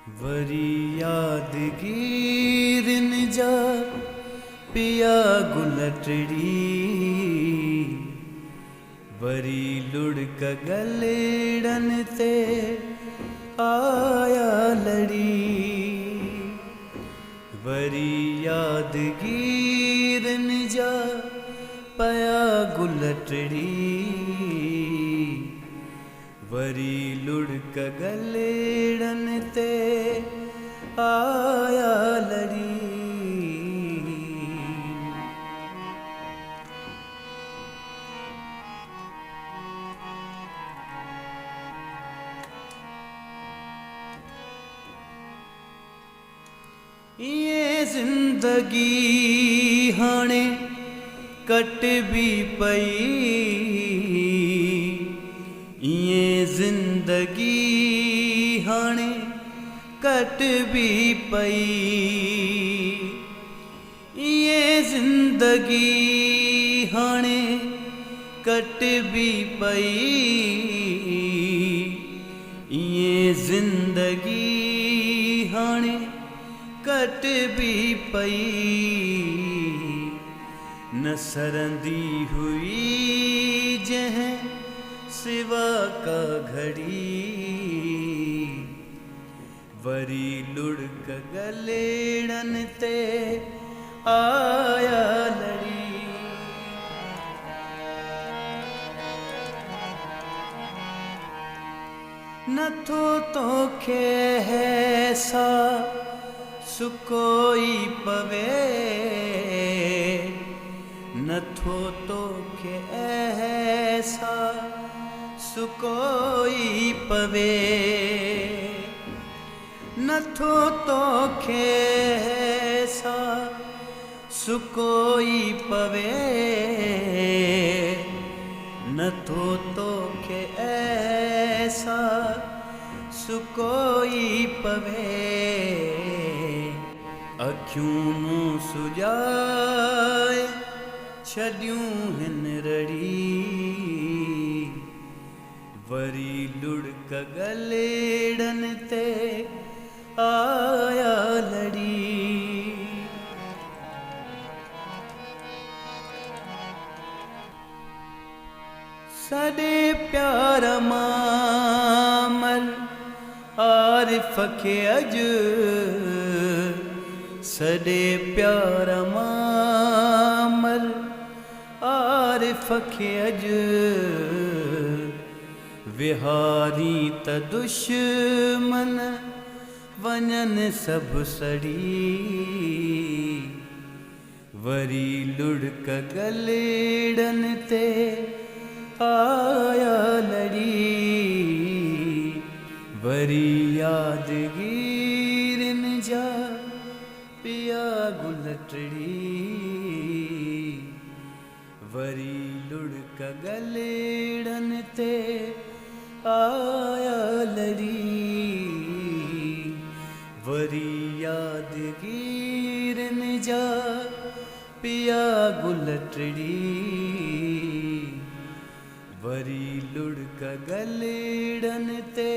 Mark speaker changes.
Speaker 1: Worry यादगीरन जा पिया गुलटड़ी worry लुढ़क गलेड़न ते आया लड़ी। वरी यादगीरन जा पया गुलटड़ी वरी लुढ़क गलेड़न ते आया लड़ी। ये जिंदगी हाणे कट भी पई ये जिंदगी हाणे कट भी पई ये जिंदगी हाणे कट भी पई ये जिंदगी हाणे कट भी पई। न सरंदी हुई जह सिवा का घड़ी वरी लुढ़क गलेड़न ते आया लड़ी। नथो तोखे ऐसा सुकोई पवे नथो तोखे ऐसा सुकोई पवे नथो तोखे ऐसा सुकोई पवे नथो तोखे ऐसा सुकोई पवे। अखियूं मूं सुजाए छॾियूं हिन रड़ी वरी लुढ़क गलेड़न ते आया लड़ी। सॾे प्यार मां मर आरिफ़ खे अॼु सॾे प्यार मां मर आरिफ़ खे अॼु विहारी त दुश्मन वञनि सभु सड़ी वरी लुढ़क गलेड़न ते आया लड़ी। वरी यादगीरन जा पिया गुलटड़ी वरी लुढ़क गलेड़न ते आया लड़ी। वरी यादगीरन जा पिया गुलटड़ी वरी लुढ़क गलेड़न ते